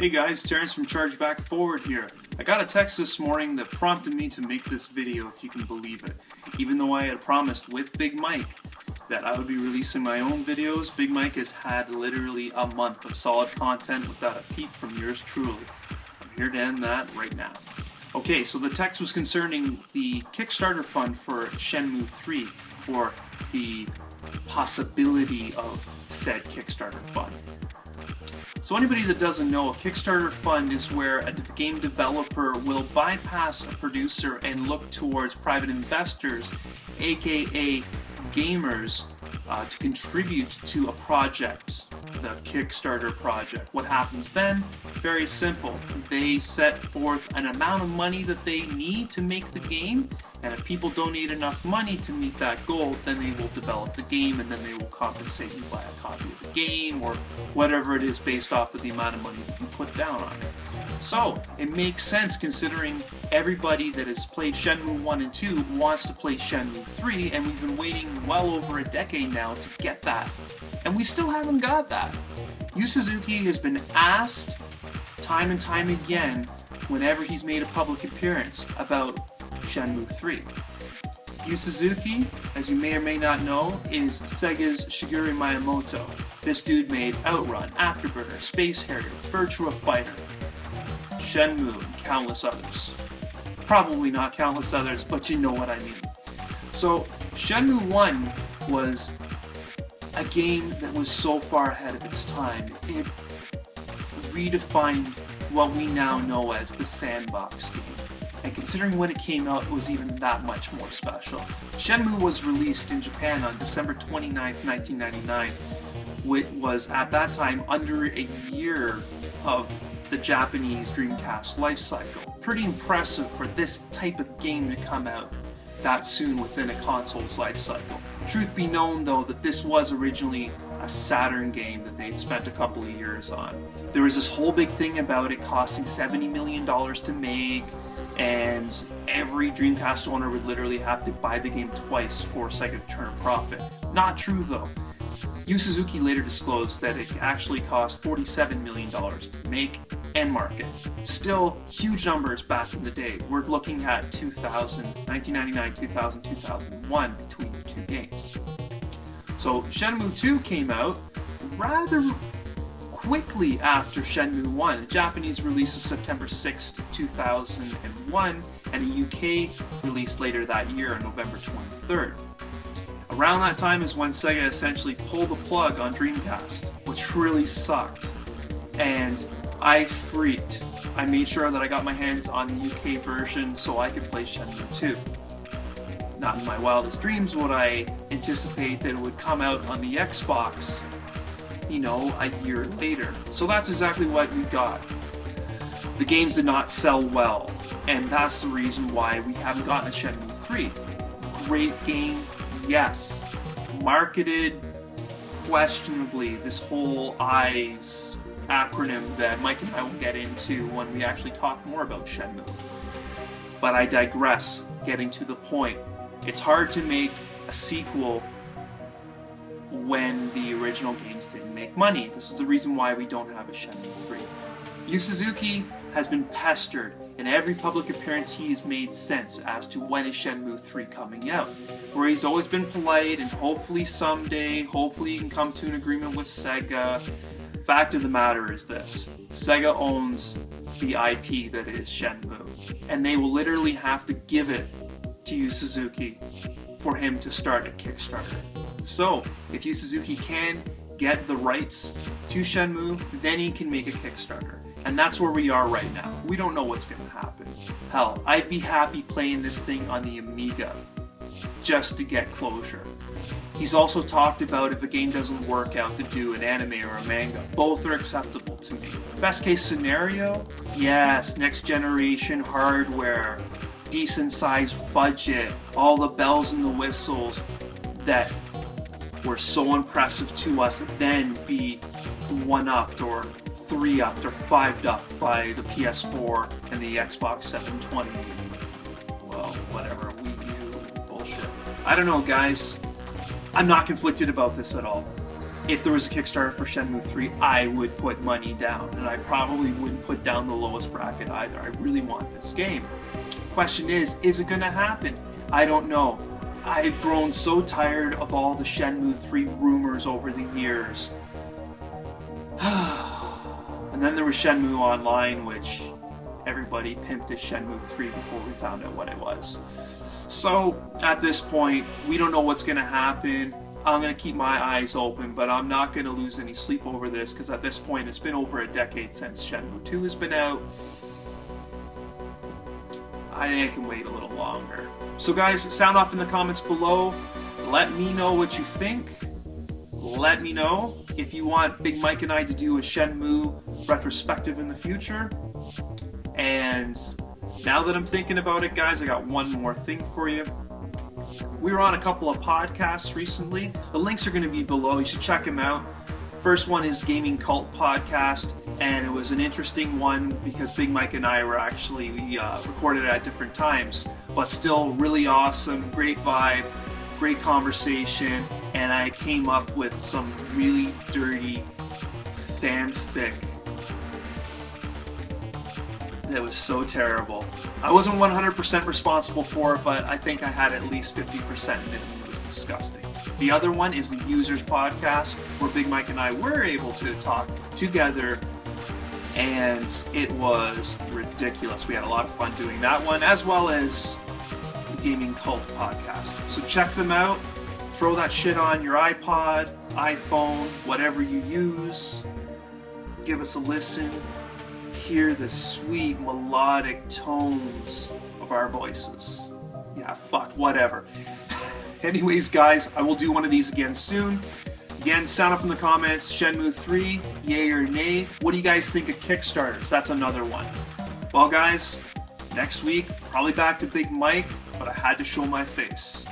Hey guys, Terrence from Chargeback Forward here. I got a text this morning that prompted me to make this video, if you can believe it. Even though I had promised with Big Mike that I would be releasing my own videos, Big Mike has had literally a month of solid content without a peep from yours truly. I'm here to end that right now. Okay, so the text was concerning the Kickstarter fund for Shenmue 3, or the possibility of said Kickstarter fund. So anybody that doesn't know, a Kickstarter fund is where a game developer will bypass a producer and look towards private investors, aka gamers, to contribute to a project, the Kickstarter project. What happens then? Very simple. They set forth an amount of money that they need to make the game, and if people donate enough money to meet that goal, then they will develop the game, and then they will compensate you by a copy of the game, or whatever it is based off of the amount of money that you put down on it. So, it makes sense considering everybody that has played Shenmue 1 and 2 wants to play Shenmue 3, and we've been waiting well over a decade now to get that. And we still haven't got that. Yu Suzuki has been asked time and time again whenever he's made a public appearance about Shenmue 3. Yu Suzuki, as you may or may not know, is Sega's Shigeru Miyamoto. This dude made Outrun, Afterburner, Space Harrier, Virtua Fighter, Shenmue, and countless others. Probably not countless others, but you know what I mean. So, Shenmue 1 was a game that was so far ahead of its time. It redefined what we now know as the sandbox game. And considering when it came out, it was even that much more special. Shenmue was released in Japan on December 29th, 1999, which was at that time under a year of the Japanese Dreamcast life cycle. Pretty impressive for this type of game to come out that soon within a console's life cycle. Truth be known though, that this was originally a Saturn game that they'd spent a couple of years on. There was this whole big thing about it costing $70 million to make, and every Dreamcast owner would literally have to buy the game twice for Sega to turn a profit. Not true though. Yu Suzuki later disclosed that it actually cost $47 million to make and market. Still huge numbers back in the day. We're looking at 1999, 2000, 2001 between the two games. So Shenmue 2 came out rather quickly after Shenmue 1. A Japanese release is September 6th, 2001, and a UK release later that year on November 23rd. Around that time is when Sega essentially pulled the plug on Dreamcast, which really sucked. And I freaked. I made sure that I got my hands on the UK version so I could play Shenmue 2. Not in my wildest dreams would I anticipate that it would come out on the Xbox, a year later. So that's exactly what we got. The games did not sell well, and that's the reason why we haven't gotten a Shenmue 3. Great game, yes. Marketed questionably. This whole EYES acronym that Mike and I will get into when we actually talk more about Shenmue. But I digress, getting to the point. It's hard to make a sequel when the original games didn't make money. This is the reason why we don't have a Shenmue 3. Yu Suzuki has been pestered in every public appearance he has made since as to when is Shenmue 3 coming out, where he's always been polite and hopefully someday, he can come to an agreement with Sega. Fact of the matter is this: Sega owns the IP that is Shenmue, and they will literally have to give it to Yu Suzuki for him to start a Kickstarter. So, if Yu Suzuki can get the rights to Shenmue, then he can make a Kickstarter. And that's where we are right now. We don't know what's going to happen. Hell, I'd be happy playing this thing on the Amiga just to get closure. He's also talked about if a game doesn't work out to do an anime or a manga. Both are acceptable to me. Best case scenario? Yes, next generation hardware, decent sized budget, all the bells and the whistles that were so impressive to us then be one-upped or three-upped or five-upped by the PS4 and the Xbox 720. Well, whatever, Wii U, bullshit. I don't know, guys. I'm not conflicted about this at all. if there was a Kickstarter for Shenmue 3, I would put money down, and I probably wouldn't put down the lowest bracket either. I really want this game. Question is it going to happen? I don't know. I've grown so tired of all the Shenmue 3 rumors over the years. And then there was Shenmue Online, which everybody pimped as Shenmue 3 before we found out what it was. So, at this point, we don't know what's going to happen. I'm going to keep my eyes open, but I'm not going to lose any sleep over this, because at this point, it's been over a decade since Shenmue 2 has been out. I think I can wait a little longer. So guys, sound off in the comments below. Let me know what you think. Let me know if you want Big Mike and I to do a Shenmue retrospective in the future. And now that I'm thinking about it, guys, I got one more thing for you. We were on a couple of podcasts recently. The links are going to be below. You should check them out. First one is Gaming Cult Podcast, and it was an interesting one because Big Mike and I were actually, we recorded it at different times, but still really awesome, great vibe, great conversation, and I came up with some really dirty fanfic that was so terrible. I wasn't 100% responsible for it, but I think I had at least 50% and it was disgusting. The other one is the Users Podcast, where Big Mike and I were able to talk together, and it was ridiculous. We had a lot of fun doing that one, as well as the Gaming Cult Podcast. So check them out. Throw that shit on your iPod, iPhone, whatever you use. Give us a listen. Hear the sweet melodic tones of our voices. Yeah, fuck, whatever. Anyways, guys, I will do one of these again soon. Again, sound off in the comments. Shenmue 3, yay or nay? What do you guys think of Kickstarters? That's another one. Well, guys, next week, probably back to Big Mike, but I had to show my face.